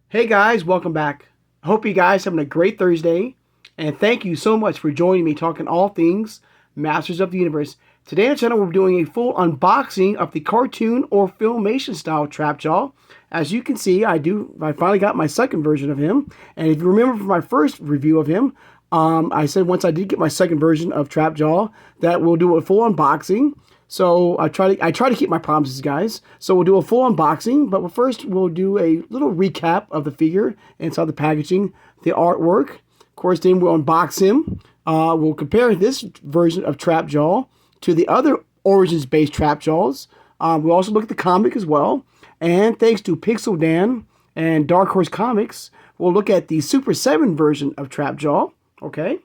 Hey guys, welcome back. I hope you guys having a great Thursday, and thank you so much for joining me talking all things Masters of the Universe. Today on the channel we're doing a full unboxing of the cartoon or filmation style Trapjaw. As you can see, I finally got my second version of him, and if you remember from my first review of him, I said once I did get my second version of Trapjaw that we'll do a full unboxing. So I try to keep my promises, guys. So we'll do a full unboxing, but first we'll do a little recap of the figure inside the packaging, the artwork. Of course, then we'll unbox him. We'll compare this version of Trapjaw to the other Origins-based Trapjaws. We'll also look at the comic as well. And thanks to Pixel Dan and Dark Horse Comics, we'll look at the Super 7 version of Trapjaw. Okay,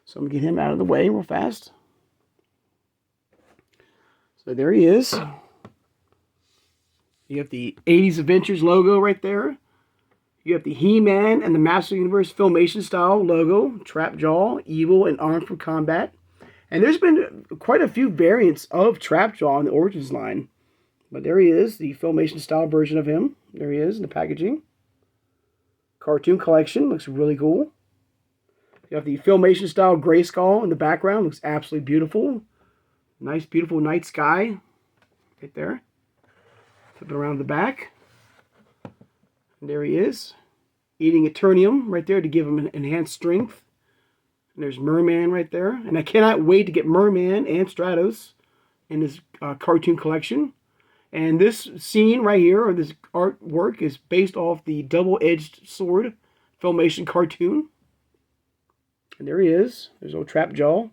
so I'm going to get him out of the way real fast. So there he is. You have the 80s Adventures logo right there. You have the He-Man and the Master Universe Filmation style logo. Trapjaw, evil, and armed for combat. And there's been quite a few variants of Trapjaw in the Origins line. But there he is, the Filmation style version of him. There he is in the packaging. Cartoon collection, looks really cool. You have the Filmation style Grayskull in the background, looks absolutely beautiful. Nice, beautiful night sky right there. Flip it around the back. And there he is. Eating Eternium right there to give him an enhanced strength. And there's Merman right there. And I cannot wait to get Merman and Stratos in this cartoon collection. And this scene right here, or this artwork, is based off the double-edged sword Filmation cartoon. And there he is. There's old Trapjaw.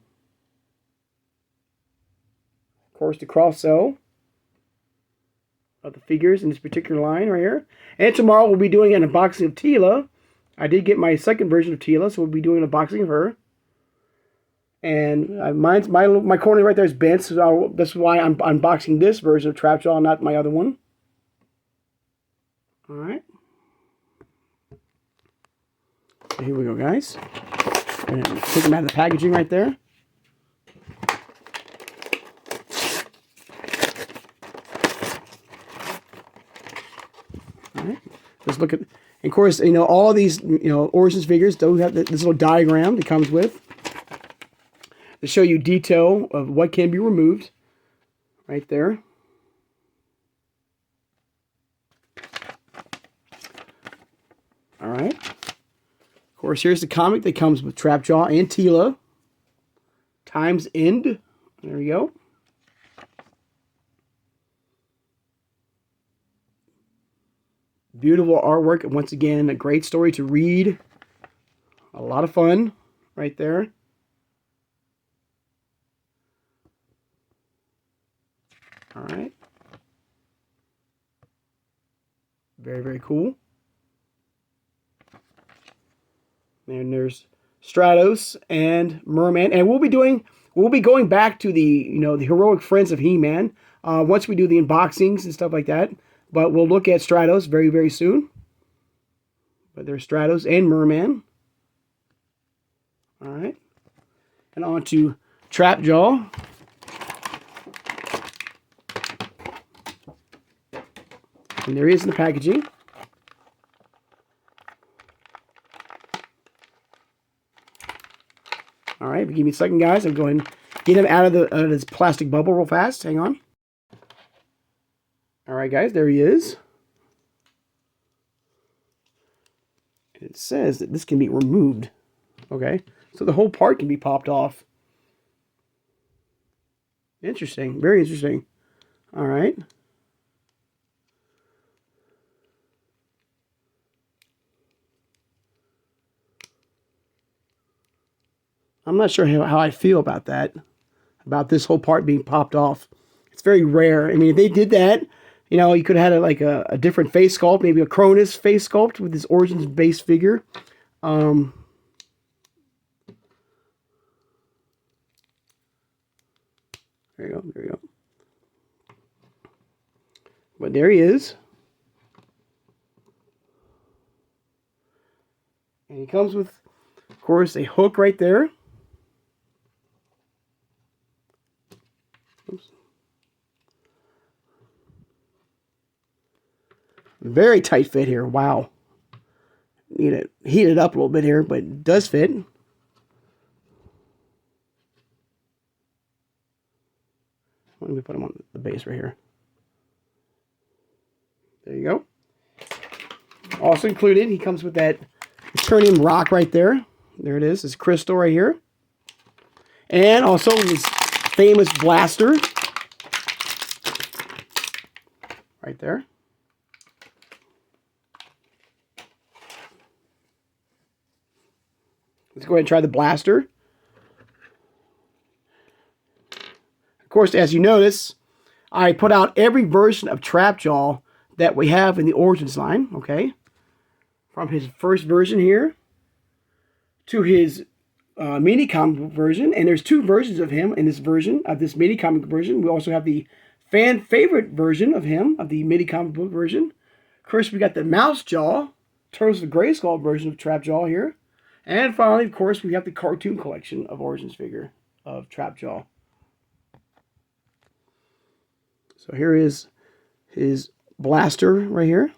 Of course, the cross-sell of the figures in this particular line right here. And tomorrow we'll be doing an unboxing of Teela. I did get my second version of Teela, so we'll be doing an unboxing of her. And my corner right there is bent, so that's why I'm unboxing this version of Trapjaw, not my other one. All right. So here we go, guys. And take them out of the packaging right there. Let's look at, and of course, all these, Origins figures do have this little diagram that comes with to show you detail of what can be removed right there. All right. Of course, here's the comic that comes with Trapjaw and Teela. Time's End. There we go. Beautiful artwork. Once again, a great story to read. A lot of fun right there. All right. Very, very cool. And there's Stratos and Merman. And we'll be going back to the, the heroic friends of He-Man once we do the unboxings and stuff like that. But we'll look at Stratos very, very soon. But there's Stratos and Merman. All right. And on to Trapjaw. And there he is in the packaging. All right, give me a second, guys. I'm going to get him out of this plastic bubble real fast. Hang on. All right, guys, there he is. It says that this can be removed. Okay, so the whole part can be popped off. Interesting, very interesting. All right. I'm not sure how I feel about that, about this whole part being popped off. It's very rare. I mean, if they did that, you could have had a different face sculpt, maybe a Cronus face sculpt with this Origins-based figure. There you go, there you go. But there he is. And he comes with, of course, a hook right there. Oops. Very tight fit here. Wow. Need to heat it up a little bit here, but it does fit. Let me put him on the base right here. There you go. Also included, he comes with that Eternium rock right there. There it is, this crystal right here. And also this famous blaster. Right there. Let's go ahead and try the blaster. Of course, as you notice, I put out every version of Trapjaw that we have in the Origins line, okay? From his first version here to his mini comic book version. And there's two versions of him in this version, of this mini comic book version. We also have the fan favorite version of him, of the mini comic book version. Of course, we got the Mouse Jaw, Turtles of Grayskull version of Trapjaw here. And finally, of course, we have the cartoon collection of Origins figure of Trapjaw. So here is his blaster right here.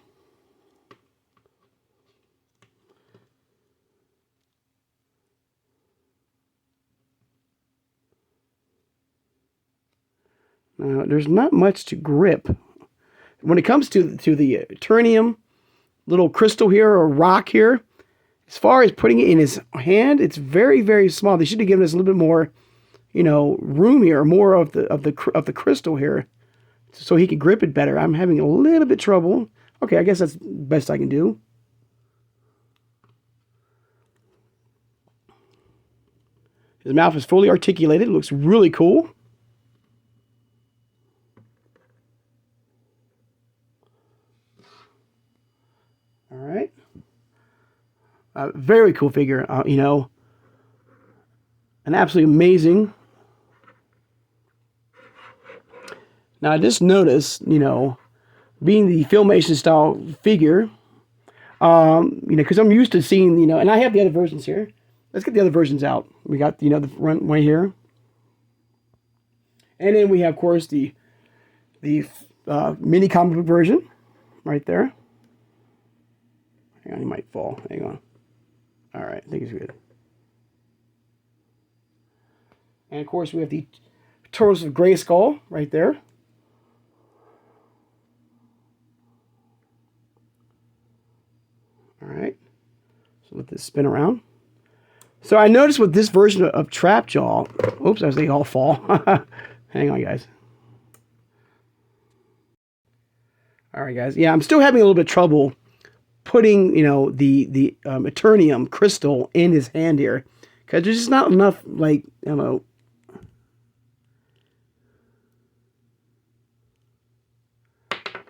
Now, there's not much to grip. When it comes to the Eternium little crystal here or rock here, as far as putting it in his hand, it's very, very small. They should have given us a little bit more, you know, room here, more of the crystal here, so he could grip it better. I'm having a little bit trouble. Okay, I guess that's the best I can do. His mouth is fully articulated. It looks really cool. All right. Very cool figure, you know. An absolutely amazing. Now, I just noticed, you know, being the Filmation style figure, you know, because I'm used to seeing, you know, and I have the other versions here. Let's get the other versions out. We got, you know, the front one here. And then we have, of course, the mini comic book version right there. Hang on, he might fall. Hang on. All right, I think it's good. And, of course, we have the Turtles of Grayskull right there. All right. So let this spin around. So I noticed with this version of Trapjaw, oops, as they all fall. Hang on, guys. All right, guys. Yeah, I'm still having a little bit of trouble putting, you know, the Eternium crystal in his hand here, because there's just not enough, like, I don't know.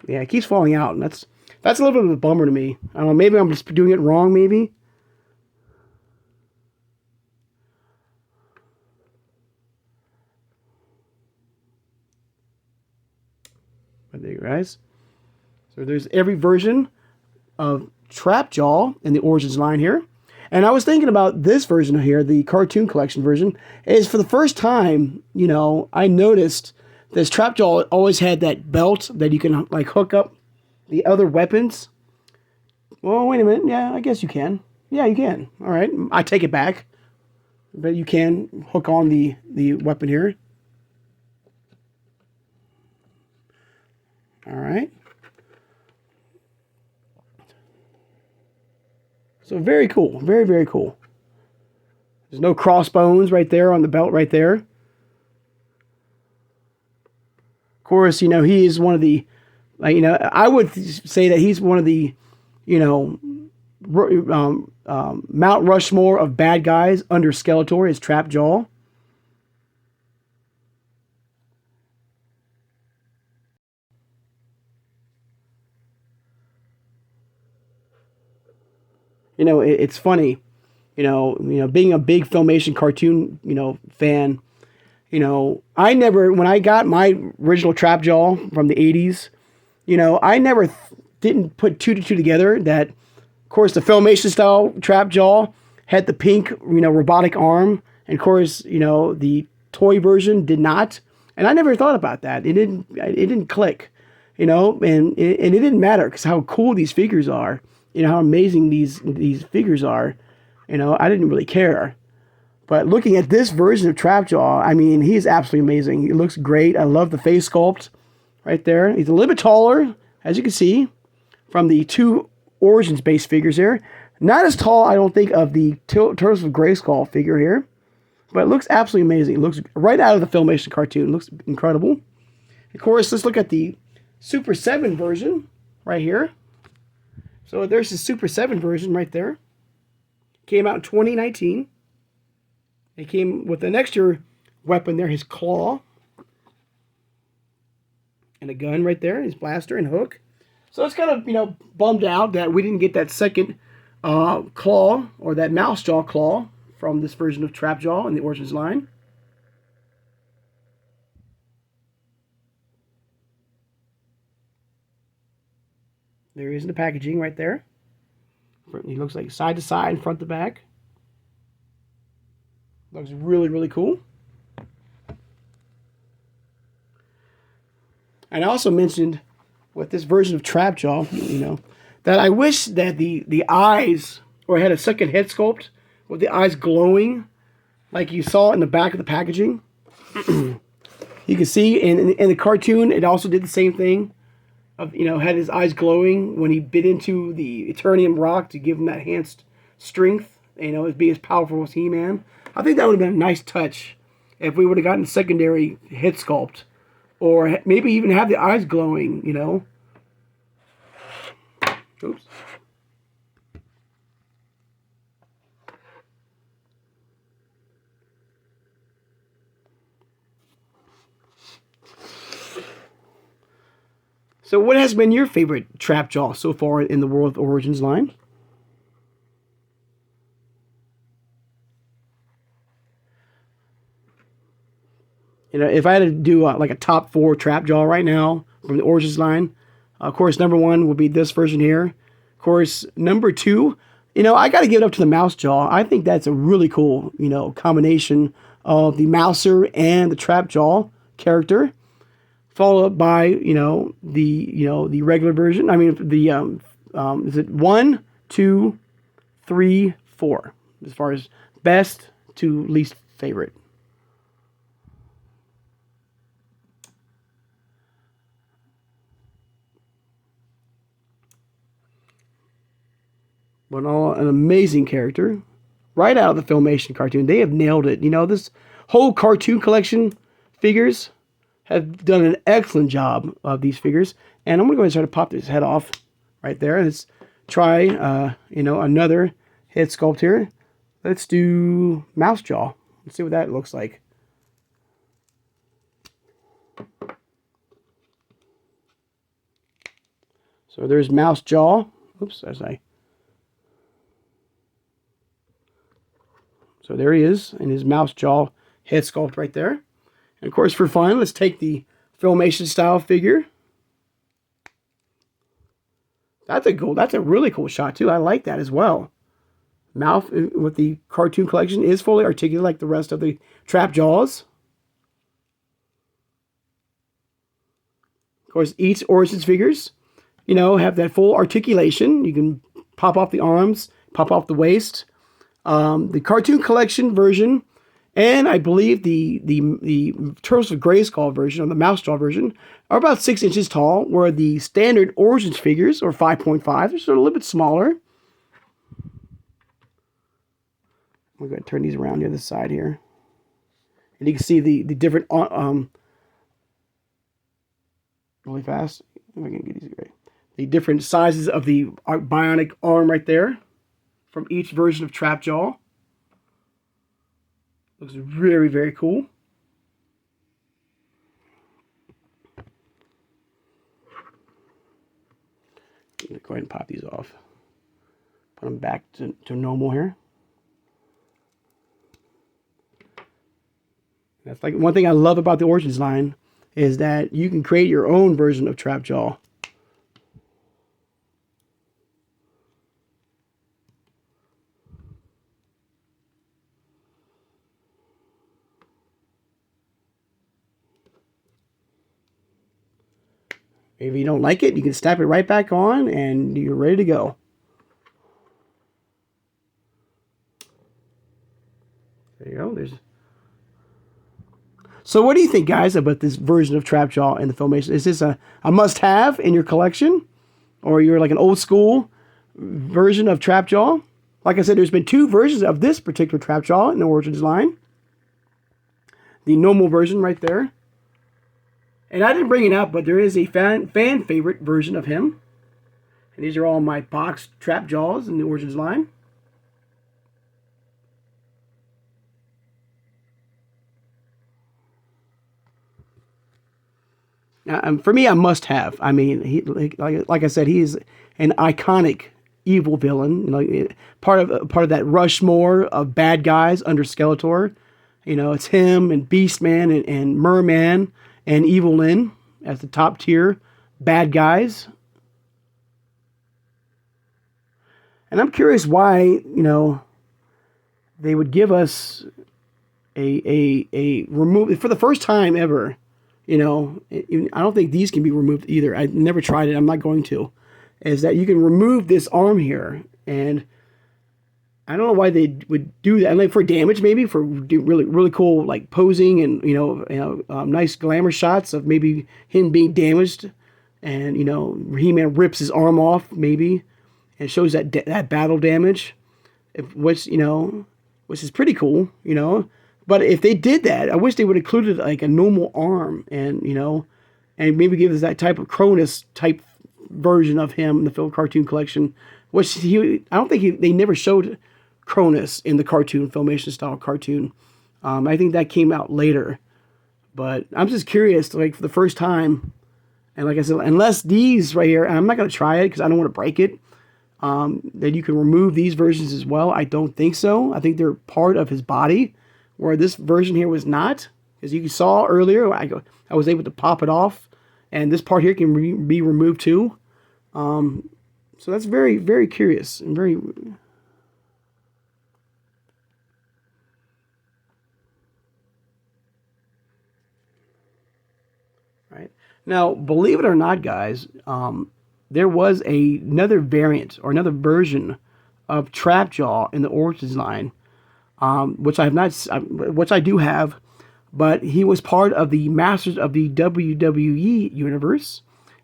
Yeah, it keeps falling out, and that's a little bit of a bummer to me. I don't know, maybe I'm just doing it wrong, maybe. But there you go, guys. So there's every version of Trapjaw in the Origins line here. And I was thinking about this version here, the cartoon collection version, is for the first time, you know, I noticed this Trapjaw always had that belt that you can, like, hook up the other weapons. Well, wait a minute. Yeah, I guess you can. Yeah, you can. All right. I take it back. But you can hook on the weapon here. All right. So very cool. Very, very cool. There's no crossbones right there on the belt right there. Of course, you know, he is one of the, like, you know, I would say that he's one of the, you know, Mount Rushmore of bad guys under Skeletor is Trapjaw. You know, it's funny, you know, being a big Filmation cartoon, you know, fan. You know, I never, when I got my original Trapjaw from the 80s, you know, I never didn't put two to two together that, of course, the Filmation style Trapjaw had the pink, you know, robotic arm. And, of course, you know, the toy version did not. And I never thought about that. It didn't click. you know, and it didn't matter because how cool these figures are, you know, how amazing these figures are, you know, I didn't really care. But looking at this version of Trapjaw, I mean, he's absolutely amazing. He looks great. I love the face sculpt right there. He's a little bit taller, as you can see, from the two Origins-based figures here. Not as tall, I don't think, of the Turtles of Grayskull figure here. But it looks absolutely amazing. It looks right out of the Filmation cartoon. It looks incredible. Of course, let's look at the Super 7 version right here. So there's the Super 7 version right there. Came out in 2019. It came with an extra weapon there, his claw. And a gun right there, his blaster and hook. So it's kind of, you know, bummed out that we didn't get that second claw, or that mouse jaw claw, from this version of Trapjaw in the Origins line. There he is in the packaging right there. He looks like side to side, front to back. Looks really, really cool. And I also mentioned with this version of Trapjaw, you know, that I wish that the eyes, or had a second head sculpt with the eyes glowing, like you saw in the back of the packaging. You can see in the cartoon, it also did the same thing. Of, you know, had his eyes glowing when he bit into the Eternium rock to give him that enhanced strength. You know, as being as powerful as He-Man. I think that would have been a nice touch if we would have gotten secondary head sculpt, or maybe even have the eyes glowing. You know. Oops. So what has been your favorite Trapjaw so far in the World of Origins line? You know, if I had to do like a top 4 Trapjaw right now from the Origins line, of course, number 1 will be this version here. Of course, number 2, you know, I got to give it up to the Mouse Jaw. I think that's a really cool, you know, combination of the Mouser and the Trapjaw character, followed by, you know, the regular version. I mean, the is it 1, 2, 3, 4 as far as best to least favorite. But an amazing character, right out of the Filmation cartoon. They have nailed it. You know, this whole cartoon collection figures have done an excellent job of these figures. And I'm going to go ahead and try to pop this head off right there. Let's try, you know, another head sculpt here. Let's do Mouse Jaw. Let's see what that looks like. So there's Mouse Jaw. Oops, as I... So there he is in his Mouse Jaw head sculpt right there. And of course, for fun, let's take the Filmation style figure. That's a really cool shot too. I like that as well. Mouth with the cartoon collection is fully articulate like the rest of the Trapjaws. Of course, each Origins figures, you know, have that full articulation. You can pop off the arms, pop off the waist. The cartoon collection version, and I believe the Turtles of Grayskull version, or the Mouse Jaw version, are about 6 inches tall, where the standard Origins figures are 5.5. They're sort of a little bit smaller. We're going to turn these around the other side here. And you can see the different, really fast, if I can get these right. The different sizes of the bionic arm right there from each version of Trapjaw. Looks very, very cool. Go ahead and pop these off. Put them back to normal here. That's like one thing I love about the Origins line is that you can create your own version of Trapjaw. If you don't like it, you can snap it right back on and you're ready to go. There you go. So what do you think, guys, about this version of Trapjaw in the Filmation? Is this a must-have in your collection? Or you're like an old school version of Trapjaw? Like I said, there's been 2 versions of this particular Trapjaw in the Origins line. The normal version right there. And I didn't bring it up, but there is a fan favorite version of him. And these are all my boxed Trapjaws in the Origins line. For me, a must-have. I mean, like I said, he is an iconic evil villain. You know, part of that Rushmore of bad guys under Skeletor. You know, it's him and Beastman and Merman and Evil Lyn as the top tier bad guys. And I'm curious why, you know, they would give us a remove for the first time ever. You know, I don't think these can be removed either. I never tried it. I'm not going to. Is that you can remove this arm here, and I don't know why they would do that. Like for damage, maybe for really cool like posing and nice glamour shots of maybe him being damaged, and He-Man rips his arm off maybe, and shows that battle damage, which is pretty cool, But if they did that, I wish they would have included like a normal arm, and and maybe give us that type of Cronus type version of him in the film cartoon collection, which I don't think they never showed Cronus in the cartoon Filmation style cartoon. I think that came out later, but I'm just curious, like for the first time, and like I said, unless these right here, and I'm not gonna try it because I don't want to break it. That you can remove these versions as well. I don't think so. I think they're part of his body, where this version here was not. As you saw earlier, I was able to pop it off, and this part here can be removed too. So that's very, very curious and very. Right now, believe it or not, guys, there was another variant or another version of Trapjaw in the Origins line, which which I do have, but he was part of the Masters of the WWE universe,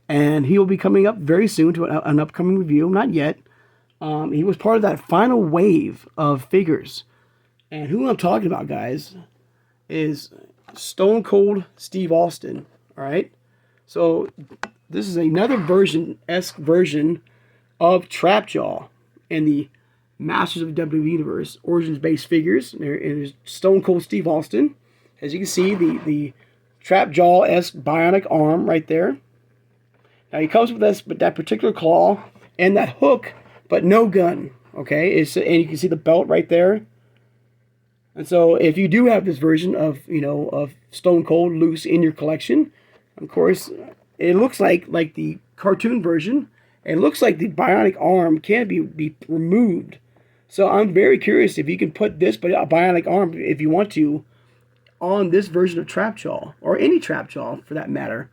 and he will be coming up very soon to an upcoming review. Not yet. He was part of that final wave of figures, and who I'm talking about, guys, is Stone Cold Steve Austin. All right, so this is another version-esque version of Trapjaw in the Masters of the WWE Universe Origins-based figures. And there's Stone Cold Steve Austin. As you can see, the Trapjaw-esque bionic arm right there. Now he comes with that particular claw and that hook, but no gun. Okay, and you can see the belt right there. And so, if you do have this version of of Stone Cold loose in your collection, of course, it looks like the cartoon version. It looks like the bionic arm can be removed. So I'm very curious if you can put this bionic arm, if you want to, on this version of Trapjaw, or any Trapjaw for that matter.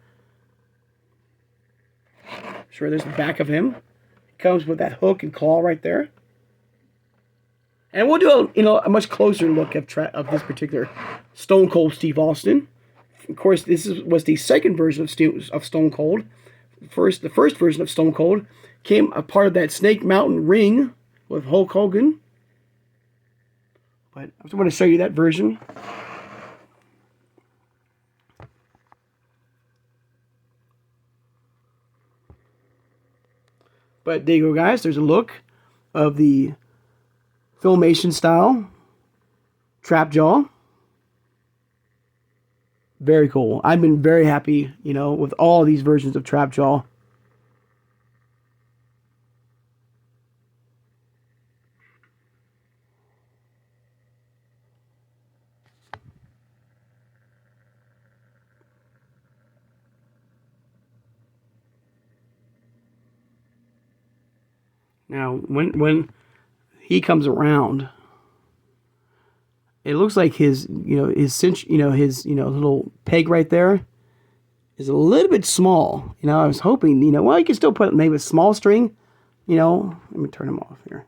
Sure, there's the back of him. It comes with that hook and claw right there. And we'll do a much closer look of this particular Stone Cold Steve Austin. Of course, this was the second version of Stone Cold. The first version of Stone Cold came a part of that Snake Mountain ring with Hulk Hogan. But I just want to show you that version. But there you go, guys. There's a look of the Filmation style Trapjaw. Very cool. I've been very happy, with all these versions of Trapjaw. Now, when he comes around, it looks like his little peg right there is a little bit small. You know, I was hoping, you know, well, you can still put maybe a small string, you know. Let me turn them off here.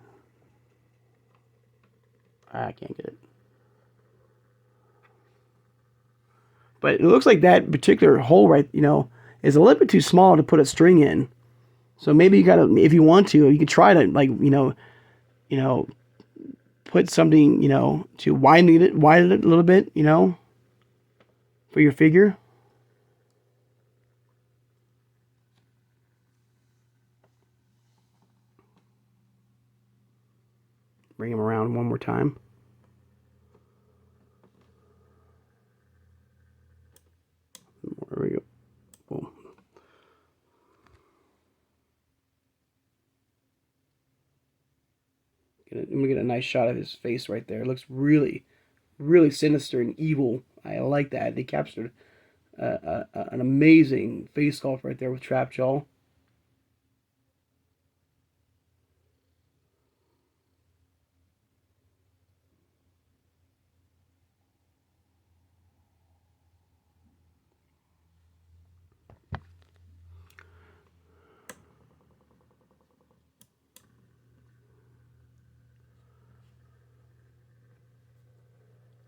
I can't get it. But it looks like that particular hole right, you know, is a little bit too small to put a string in. So maybe you gotta, if you want to, you could try to, like, you know, put something, you know, to widen it a little bit, you know, for your figure. Bring him around one more time. There we go. Boom. Let me get a nice shot of his face right there. It looks really, really sinister and evil. I like that. They captured an amazing face sculpt right there with Trap Jaw.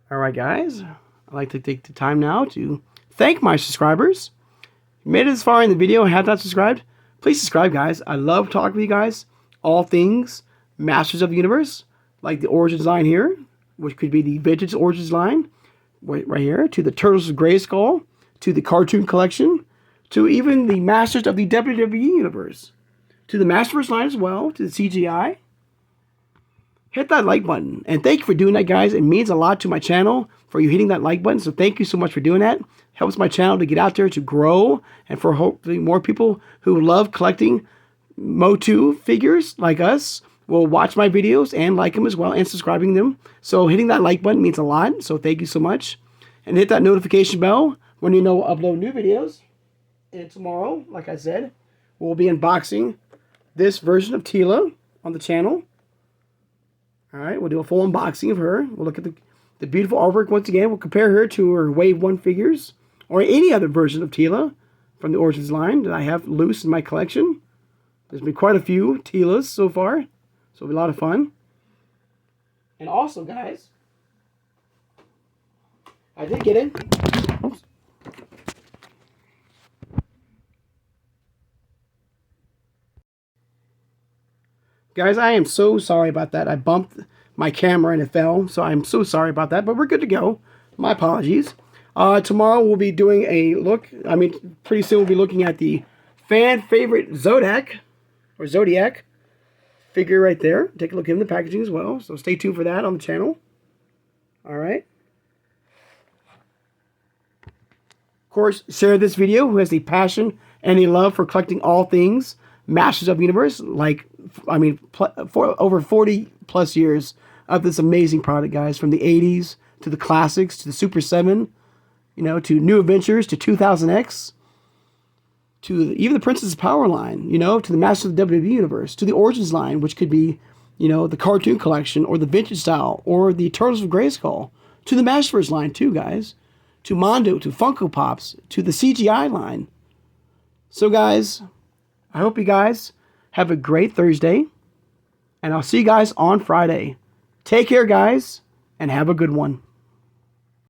All right, guys. I'd like to take the time now to thank my subscribers. If you made it this far in the video and have not subscribed, please subscribe, guys. I love talking with you guys. All things Masters of the Universe, like the Origins line here, which could be the Vintage Origins line, right here, to the Turtles of Grayskull, to the Cartoon Collection, to even the Masters of the WWE Universe, to the Masterverse line as well, to the CGI. Hit that like button. And thank you for doing that, guys. It means a lot to my channel for you hitting that like button. So thank you so much for doing that. Helps my channel to get out there, to grow, and for hopefully more people who love collecting Motu figures like us will watch my videos and like them as well and subscribing them. So hitting that like button means a lot. So thank you so much. And hit that notification bell when you know we'll upload new videos. And tomorrow, like I said, we'll be unboxing this version of Teela on the channel. All right, we'll do a full unboxing of her. We'll look at the beautiful artwork once again. We'll compare her to her Wave 1 figures or any other version of Teela from the Origins line that I have loose in my collection. There's been quite a few Teelas so far, so it'll be a lot of fun. And also, guys, I did get in. Oops. Guys, I am so sorry about that. I bumped my camera and it fell, so I'm so sorry about that, but we're good to go. My apologies. Tomorrow we'll be doing a look. I mean, pretty soon we'll be looking at the fan favorite Zodiac figure right there. Take a look in the packaging as well, so stay tuned for that on the channel. All right. Of course, share this video who has the passion and the love for collecting all things Masters of the Universe, like, I mean, for over 40 plus years of this amazing product, guys, from the 80s to the classics to the Super 7, you know, to New Adventures to 2000X, to even the Princess Power line, you know, to the Masters of the WWE Universe, to the Origins line, which could be, you know, the Cartoon Collection or the Vintage Style or the Turtles of Grayskull, to the Masterverse line too, guys, to Mondo, to Funko Pops, to the CGI line. So, guys, I hope you guys have a great Thursday, and I'll see you guys on Friday. Take care, guys, and have a good one.